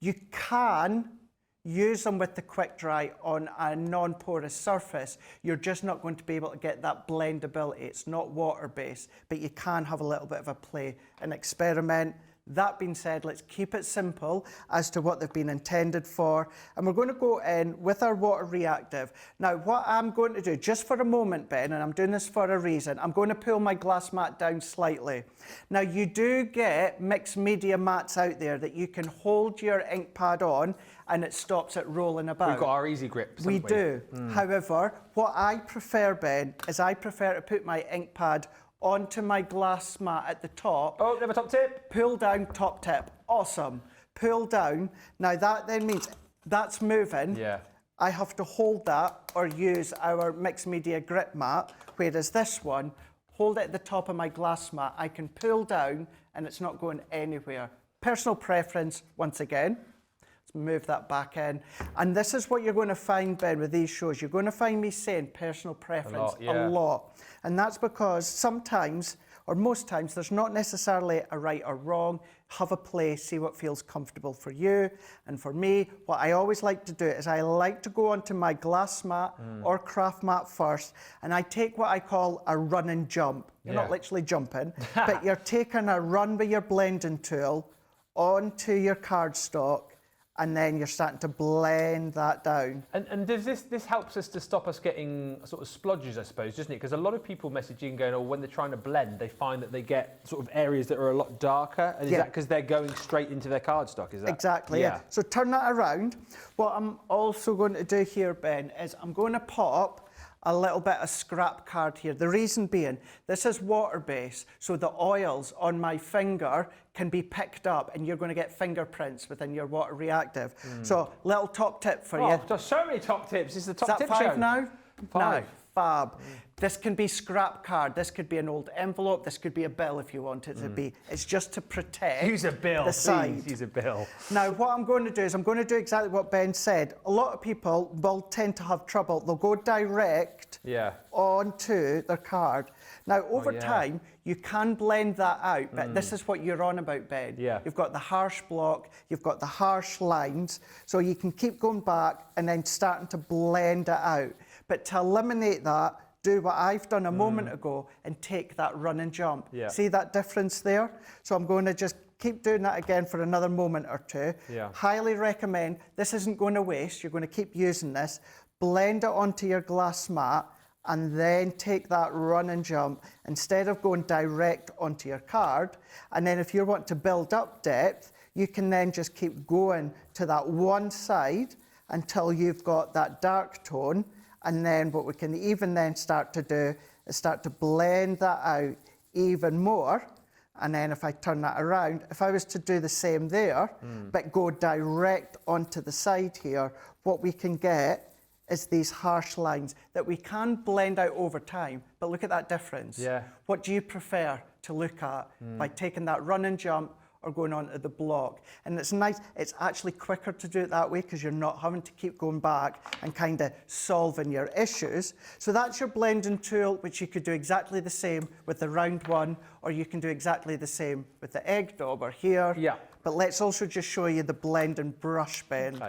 Speaker 2: You can use them with the quick dry on a non-porous surface. You're just not going to be able to get that blendability. It's not water-based, but you can have a little bit of a play and experiment. That being said, let's keep it simple as to what they've been intended for. And we're going to go in with our water reactive. Now, what I'm going to do, just for a moment, Ben, and I'm doing this for a reason, I'm going to pull my glass mat down slightly. Now, you do get mixed media mats out there that you can hold your ink pad on and it stops it rolling about.
Speaker 1: We've got our easy grips.
Speaker 2: We do. However, what I prefer, Ben, is I prefer to put my ink pad onto my glass mat at the top.
Speaker 1: Oh, never top tip.
Speaker 2: Pull down, top tip. Awesome. Pull down. Now that then means that's moving.
Speaker 1: Yeah.
Speaker 2: I have to hold that or use our mixed media grip mat, whereas this one hold it at the top of my glass mat, I can pull down and it's not going anywhere. Personal preference, once again. Let's move that back in. And this is what you're going to find, Ben, with these shows. You're going to find me saying personal preference a lot. And that's because sometimes, or most times, there's not necessarily a right or wrong. Have a play, see what feels comfortable for you. And for me, what I always like to do is I like to go onto my glass mat or craft mat first, and I take what I call a run and jump. You're not literally jumping, but you're taking a run with your blending tool onto your cardstock, and then you're starting to blend that down.
Speaker 1: And does this helps us to stop us getting sort of splodges, I suppose, doesn't it? Because a lot of people message in going, oh, when they're trying to blend, they find that they get sort of areas that are a lot darker. And is that because they're going straight into their cardstock? Is that
Speaker 2: exactly? Yeah. So turn that around. What I'm also going to do here, Ben, is I'm going to pop a little bit of scrap card here. The reason being, this is water-based, so the oils on my finger can be picked up and you're going to get fingerprints within your water reactive. So, little top tip for you.
Speaker 1: There's so many top tips. This is the top tip
Speaker 2: Is that 5
Speaker 1: show.
Speaker 2: now?
Speaker 1: 5.
Speaker 2: No, fab. This can be scrap card. This could be an old envelope. This could be a bill if you want it to be. It's just to protect
Speaker 1: Use a bill,
Speaker 2: the side.
Speaker 1: please. Use a bill.
Speaker 2: Now, what I'm going to do is I'm going to do exactly what Ben said. A lot of people will tend to have trouble. They'll go direct onto their card. Now, over time, you can blend that out, but this is what you're on about, Ben. You've got the harsh block, you've got the harsh lines, so you can keep going back and then starting to blend it out. But to eliminate that, do what I've done a moment ago and take that run and jump. See that difference there? So I'm going to just keep doing that again for another moment or two. Highly recommend. This isn't going to waste. You're going to keep using this. Blend it onto your glass mat and then take that run and jump instead of going direct onto your card. And then if you want to build up depth, you can then just keep going to that one side until you've got that dark tone. And then what we can even then start to do is start to blend that out even more. And then if I turn that around, if I was to do the same there, but go direct onto the side here, what we can get is these harsh lines that we can blend out over time. But look at that difference. What do you prefer to look at by taking that run and jump or going onto the block? And it's nice, it's actually quicker to do it that way because you're not having to keep going back and kind of solving your issues. So that's your blending tool, which you could do exactly the same with the round one, or you can do exactly the same with the egg dauber here. But let's also just show you the blending brush, Ben,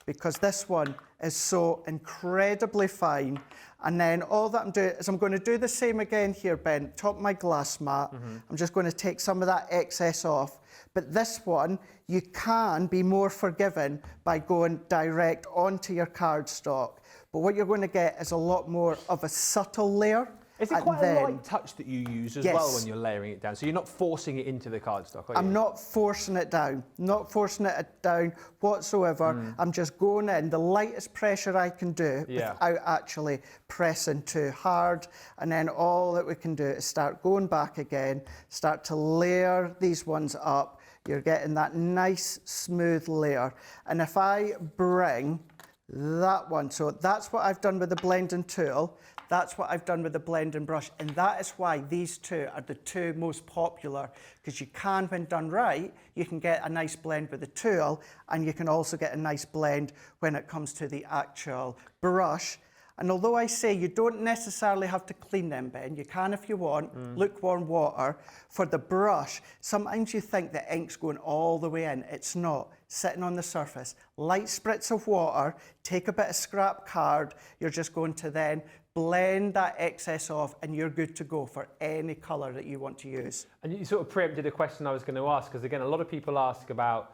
Speaker 2: because this one is so incredibly fine. And then all that I'm doing is I'm going to do the same again here, Ben, top of my glass mat. I'm just going to take some of that excess off. But this one, you can be more forgiving by going direct onto your cardstock. But what you're going to get is a lot more of a subtle layer.
Speaker 1: Is it quite a light touch that you use as well when you're layering it down? So you're not forcing it into the cardstock, are you?
Speaker 2: I'm not forcing it down. Not forcing it down whatsoever. I'm just going in the lightest pressure I can do without actually pressing too hard. And then all that we can do is start going back again, start to layer these ones up. You're getting that nice smooth layer. And if I bring that one, so that's what I've done with the blending tool. That's what I've done with the blending brush. And that is why these two are the two most popular, because you can, when done right, you can get a nice blend with the tool, and you can also get a nice blend when it comes to the actual brush. And although I say you don't necessarily have to clean them, Ben, you can if you want, lukewarm water. For the brush, sometimes you think the ink's going all the way in. It's not. Sitting on the surface. Light spritz of water, take a bit of scrap card, you're just going to then blend that excess off and you're good to go for any colour that you want to use.
Speaker 1: And you sort of preempted a question I was going to ask, because again, a lot of people ask about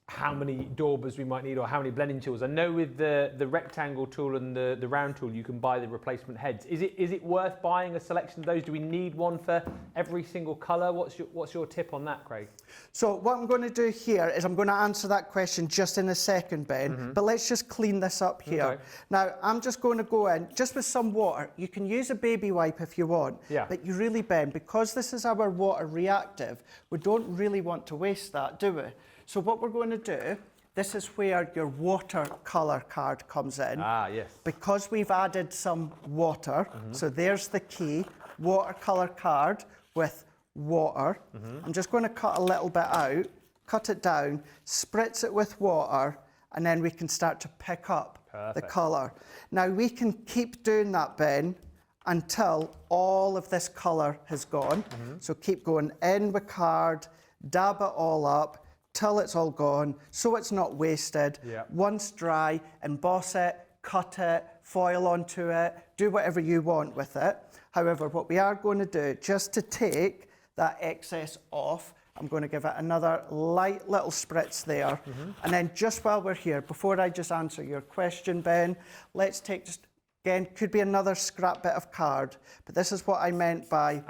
Speaker 1: how many daubers we might need or how many blending tools. I know with the rectangle tool and the round tool, you can buy the replacement heads. Is it worth buying a selection of those? Do we need one for every single colour? What's your tip on that, Craig?
Speaker 2: So what I'm going to do here is I'm going to answer that question just in a second, Ben, but let's just clean this up here. Now, I'm just going to go in just with some water. You can use a baby wipe if you want, but you really, Ben, because this is our water reactive, we don't really want to waste that, do we? So what we're going to do, this is where your watercolour card comes in.
Speaker 1: Ah, yes.
Speaker 2: Because we've added some water, so there's the key. watercolour card with water. I'm just going to cut a little bit out, cut it down, spritz it with water, and then we can start to pick up the colour. Now we can keep doing that, Ben, until all of this colour has gone. So keep going in with card, dab it all up, till it's all gone, so it's not wasted. Once dry, emboss it, cut it, foil onto it, do whatever you want with it. However, what we are going to do, just to take that excess off, I'm going to give it another light little spritz there. And then just while we're here, before I just answer your question, Ben, let's take just, again, could be another scrap bit of card, but this is what I meant by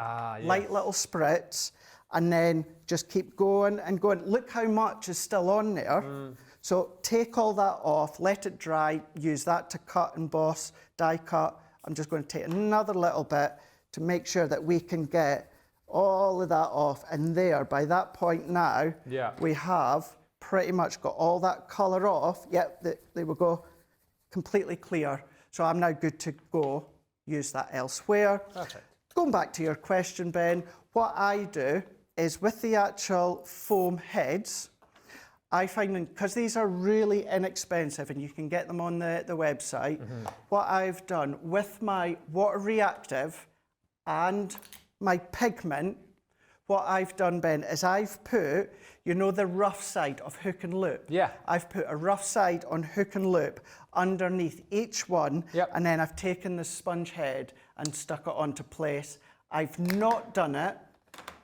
Speaker 2: light little spritz, and then just keep going and going. Look how much is still on there. So take all that off, let it dry, use that to cut, emboss, die cut. I'm just going to take another little bit to make sure that we can get all of that off. And there, by that point now, we have pretty much got all that colour off. Yep, they will go completely clear. So I'm now good to go use that elsewhere.
Speaker 1: Perfect.
Speaker 2: Going back to your question, Ben, what I do is with the actual foam heads, I find them, because these are really inexpensive and you can get them on the website, what I've done with my water reactive and my pigment, what I've done, Ben, is I've put, you know, the rough side of hook and loop. I've put a rough side on hook and loop underneath each one, and then I've taken the sponge head and stuck it onto place. I've not done it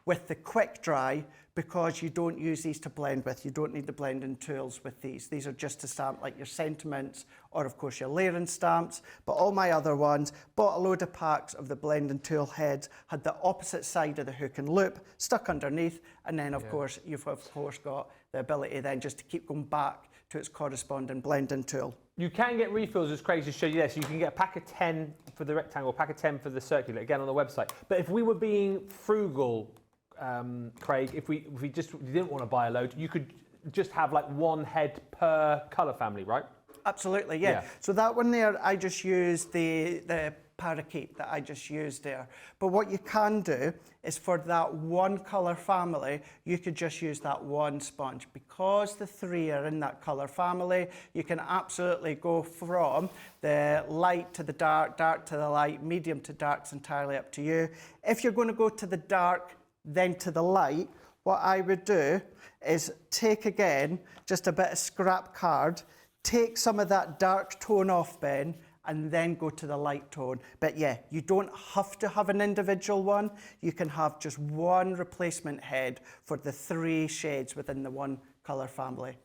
Speaker 2: with the quick dry because you don't use these to blend with. You don't need the blending tools with these. These are just to stamp like your sentiments or of course your layering stamps, but all my other ones, bought a load of packs of the blending tool heads, had the opposite side of the hook and loop stuck underneath, and then of course you've of course got the ability then just to keep going back to its corresponding blending tool.
Speaker 1: You can get refills, as Craig just showed you there, so you can get a pack of 10 for the rectangle, pack of 10 for the circular, again on the website. But if we were being frugal, Craig, if we didn't want to buy a load, you could just have like one head per colour family, right?
Speaker 2: Absolutely, yeah. So that one there, I just used the parakeet that I just used there. But what you can do is for that one colour family, you could just use that one sponge. Because the three are in that colour family, you can absolutely go from the light to the dark, dark to the light, medium to dark, it's entirely up to you. If you're going to go to the dark, then to the light, what I would do is take again just a bit of scrap card, take some of that dark tone off, Ben, and then go to the light tone. But yeah, you don't have to have an individual one. You can have just one replacement head for the three shades within the one colour family.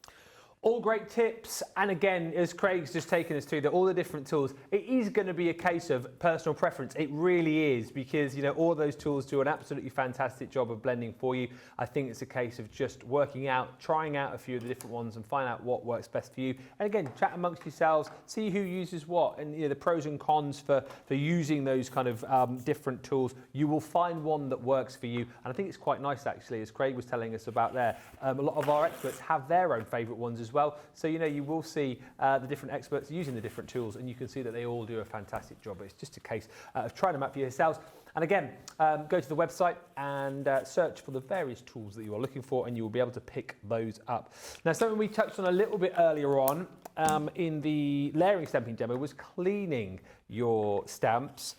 Speaker 1: All great tips, and again, as Craig's just taken us through, all the different tools, it is going to be a case of personal preference. It really is, because, you know, all those tools do an absolutely fantastic job of blending for you. I think it's a case of just working out, trying out a few of the different ones and find out what works best for you. And again, chat amongst yourselves, see who uses what, and, you know, the pros and cons for using those kind of different tools. You will find one that works for you. And I think it's quite nice, actually, as Craig was telling us about there, a lot of our experts have their own favourite ones as well. So, you know, you will see the different experts using the different tools, and you can see that they all do a fantastic job. It's just a case of trying them out for yourselves. And again, go to the website and search for the various tools that you are looking for, and you will be able to pick those up. Now, something we touched on a little bit earlier on in the layering stamping demo was cleaning your stamps.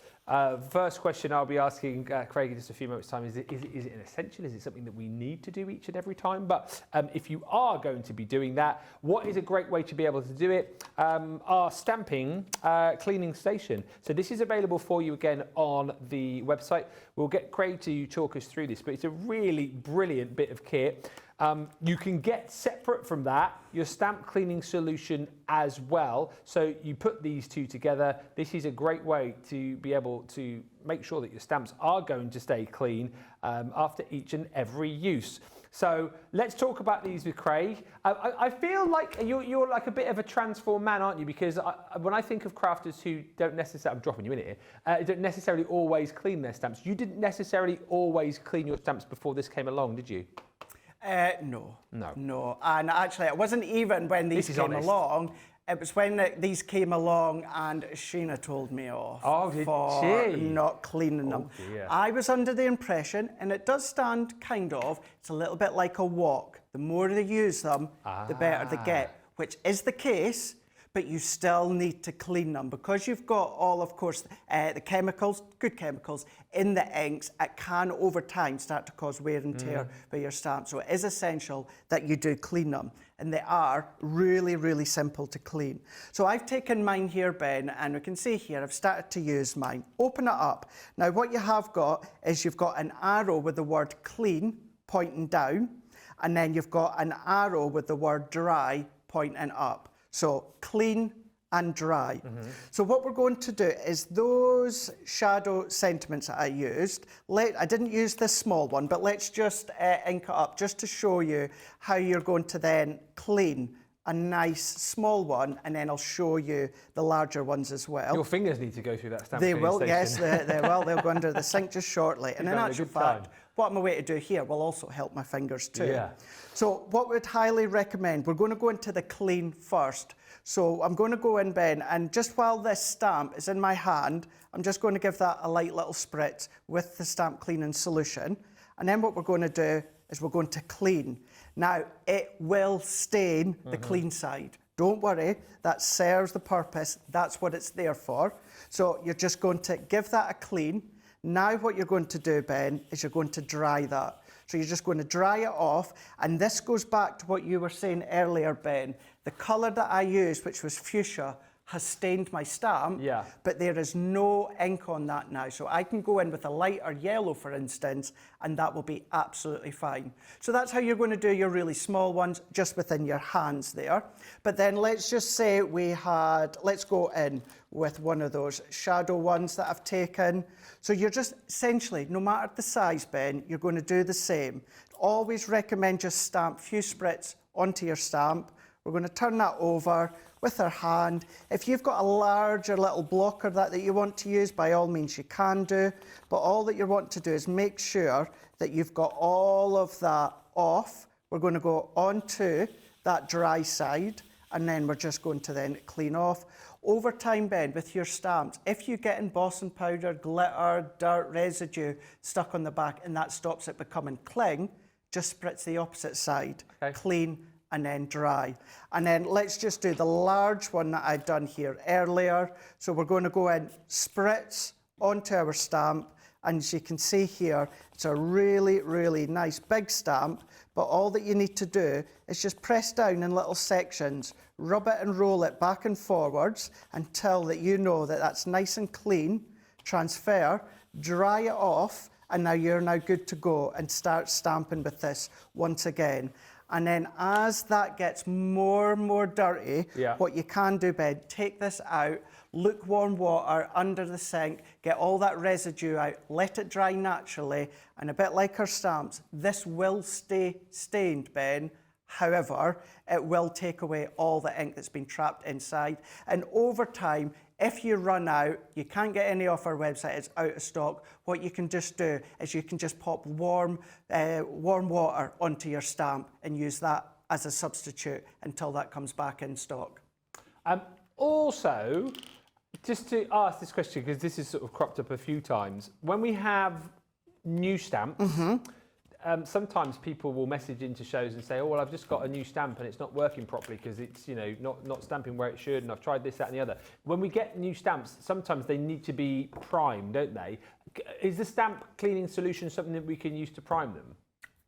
Speaker 1: First question I'll be asking Craig in just a few moments' time is it an essential? Is it something that we need to do each and every time? But if you are going to be doing that, what is a great way to be able to do it? Our stamping cleaning station. So this is available for you again on the website. We'll get Craig to talk us through this, but it's a really brilliant bit of kit. You can get separate from that your stamp cleaning solution as well. So you put these two together. This is a great way to be able to make sure that your stamps are going to stay clean after each and every use. So let's talk about these with Craig. I feel like you're like a bit of a transformed man, aren't you? Because when I think of crafters who don't necessarily, I'm dropping you in here, don't necessarily always clean their stamps. You didn't necessarily always clean your stamps before this came along, did you?
Speaker 2: No. And actually, it wasn't even when these came along. It was when these came along and Sheena told me off
Speaker 1: for
Speaker 2: not cleaning them.
Speaker 1: Dear.
Speaker 2: I was under the impression, and it does stand kind of, it's a little bit like a walk. The more they use them, the better they get, which is the case, but you still need to clean them because you've got all, of course, the chemicals, good chemicals, in the inks. It can, over time, start to cause wear and tear by your stamp. So it is essential that you do clean them. And they are really, really simple to clean. So I've taken mine here, Ben, and we can see here, I've started to use mine. Open it up. Now, what you have got is you've got an arrow with the word clean pointing down, and then you've got an arrow with the word dry pointing up. So clean and dry. So what we're going to do is those shadow sentiments that I used, I didn't use this small one, but let's just ink it up just to show you how you're going to then clean a nice small one, and then I'll show you the larger ones as well.
Speaker 1: Your fingers need to go through that stamp
Speaker 2: They
Speaker 1: cleaning
Speaker 2: will,
Speaker 1: station.
Speaker 2: yes, they will. They'll go under the sink just shortly. And in actual fact, what I'm away to do here will also help my fingers too.
Speaker 1: Yeah.
Speaker 2: So what we'd highly recommend, we're going to go into the clean first. So I'm going to go in, Ben, and just while this stamp is in my hand, I'm just going to give that a light little spritz with the stamp cleaning solution. And then what we're going to do is we're going to clean. Now, it will stain the clean side. Don't worry, that serves the purpose. That's what it's there for. So you're just going to give that a clean. Now what you're going to do, Ben, is you're going to dry that. So you're just going to dry it off. And this goes back to what you were saying earlier, Ben. The colour that I used, which was fuchsia, has stained my stamp, but there is no ink on that now. So I can go in with a lighter yellow, for instance, and that will be absolutely fine. So that's how you're going to do your really small ones, just within your hands there. But then let's just say let's go in with one of those shadow ones that I've taken. So you're just essentially, no matter the size, Ben, you're going to do the same. Always recommend just stamp a few spritz onto your stamp. We're going to turn that over with our hand. If you've got a larger little blocker that you want to use, by all means you can do. But all that you want to do is make sure that you've got all of that off. We're going to go onto that dry side, and then we're just going to then clean off. Over time, Ben, with your stamps, if you get embossing powder, glitter, dirt, residue stuck on the back and that stops it becoming cling, just spritz the opposite side. Clean and then dry. And then let's just do the large one that I'd done here earlier. So we're going to go in, spritz onto our stamp, and as you can see here, it's a really, really nice big stamp, but all that you need to do is just press down in little sections, rub it and roll it back and forwards until that you know that that's nice and clean. Transfer, dry it off, and now you're good to go and start stamping with this once again. And then as that gets more and more dirty, what you can do, Ben, take this out, lukewarm water under the sink, get all that residue out, let it dry naturally, and a bit like our stamps, this will stay stained, Ben. However, it will take away all the ink that's been trapped inside. And over time, if you run out, you can't get any off our website, it's out of stock, what you can just do is you can just pop warm water onto your stamp and use that as a substitute until that comes back in stock.
Speaker 1: Also, just to ask this question, because this has sort of cropped up a few times, when we have new stamps, sometimes people will message into shows and say, oh, well, I've just got a new stamp and it's not working properly because it's, not stamping where it should, and I've tried this, that and the other. When we get new stamps, sometimes they need to be primed, don't they? Is the stamp cleaning solution something that we can use to prime them?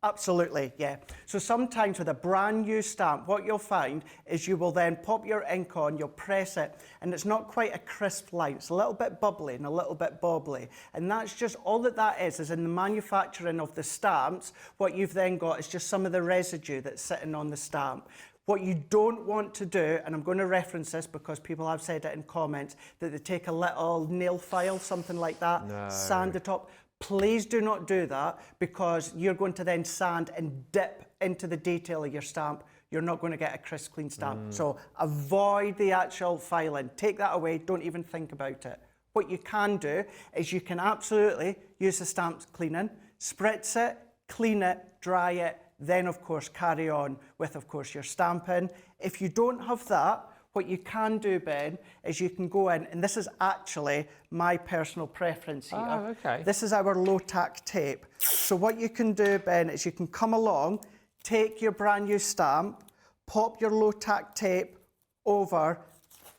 Speaker 2: Absolutely, yeah. So sometimes with a brand new stamp, what you'll find is you will then pop your ink on, you'll press it, and it's not quite a crisp line. It's a little bit bubbly and a little bit bobbly. And that's just all that is in the manufacturing of the stamps. What you've then got is just some of the residue that's sitting on the stamp. What you don't want to do, and I'm going to reference this because people have said it in comments, that they take a little nail file, something like that, sand the top. Please do not do that, because you're going to then sand and dip into the detail of your stamp. You're not going to get a crisp, clean stamp. So avoid the actual filing. Take that away. Don't even think about it. What you can do is you can absolutely use the stamp cleaning, spritz it, clean it, dry it, then of course carry on with, of course, your stamping. If you don't have that, What you can do, Ben, is you can go in, and this is actually my personal preference here.
Speaker 1: Oh, okay.
Speaker 2: This is our low-tack tape. So what you can do, Ben, is you can come along, take your brand new stamp, pop your low-tack tape over,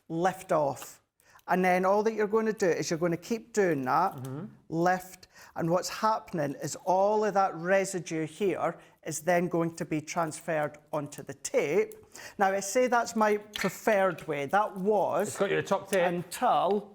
Speaker 2: lift off. And then all that you're going to do is you're going to keep doing that, lift, and what's happening is all of that residue here is then going to be transferred onto the tape. Now, I say that's my preferred way. That was
Speaker 1: It's got your top tip.
Speaker 2: until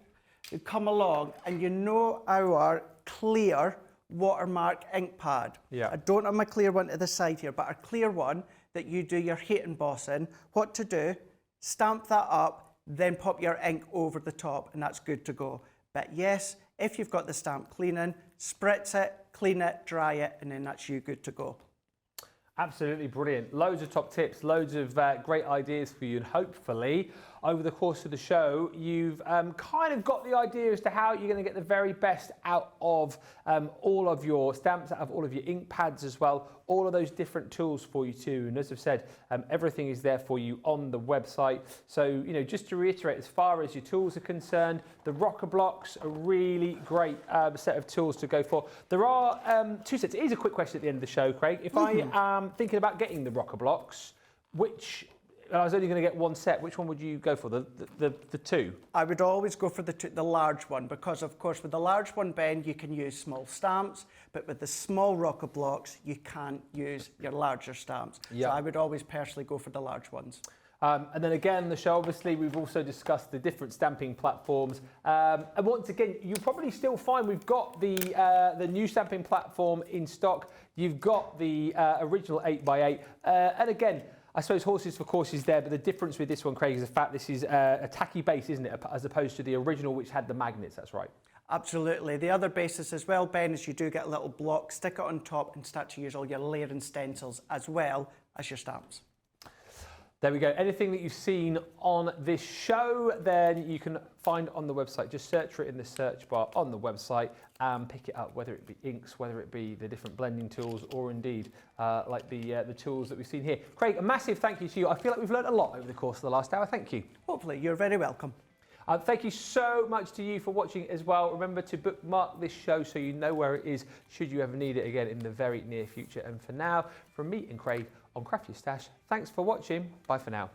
Speaker 2: you come along and you know our clear watermark ink pad.
Speaker 1: Yeah.
Speaker 2: I don't have my clear one to the side here, but a clear one that you do your heat embossing. What to do, stamp that up, then pop your ink over the top, and that's good to go. But yes, if you've got the stamp cleaning, spritz it, clean it, dry it, and then that's you good to go.
Speaker 1: Absolutely brilliant. Loads of top tips, loads of great ideas for you, and hopefully over the course of the show you've kind of got the idea as to how you're going to get the very best out of all of your stamps, out of all of your ink pads as well, all of those different tools for you too. And as I've said, everything is there for you on the website. So, you know, just to reiterate, as far as your tools are concerned, the rocker blocks are really great set of tools to go for. There are two sets. Here's a quick question at the end of the show, Craig. If I am thinking about getting the rocker blocks, which I was only going to get one set, which one would you go for? The two?
Speaker 2: I would always go for the large one because, of course, with the large one, Ben, you can use small stamps, but with the small rocker blocks, you can't use your larger stamps.
Speaker 1: Yeah.
Speaker 2: So I would always personally go for the large ones.
Speaker 1: And then again, the show, obviously, we've also discussed the different stamping platforms. And once again, you'll probably still find we've got the new stamping platform in stock. You've got the original 8x8. And again, I suppose horses for courses there, but the difference with this one, Craig, is the fact this is a tacky base, isn't it, as opposed to the original, which had the magnets. That's right.
Speaker 2: Absolutely. The other basis as well, Ben, is you do get a little block, stick it on top and start to use all your Laird and stencils as well as your stamps.
Speaker 1: There we go. Anything that you've seen on this show, then you can find on the website. Just search for it in the search bar on the website and pick it up, whether it be inks, whether it be the different blending tools, or indeed like the tools that we've seen here. Craig, a massive thank you to you. I feel like we've learned a lot over the course of the last hour. Thank you.
Speaker 2: Hopefully, you're very welcome.
Speaker 1: Thank you so much to you for watching as well. Remember to bookmark this show so you know where it is should you ever need it again in the very near future. And for now, from me and Craig on Craft Your Stash, thanks for watching. Bye for now.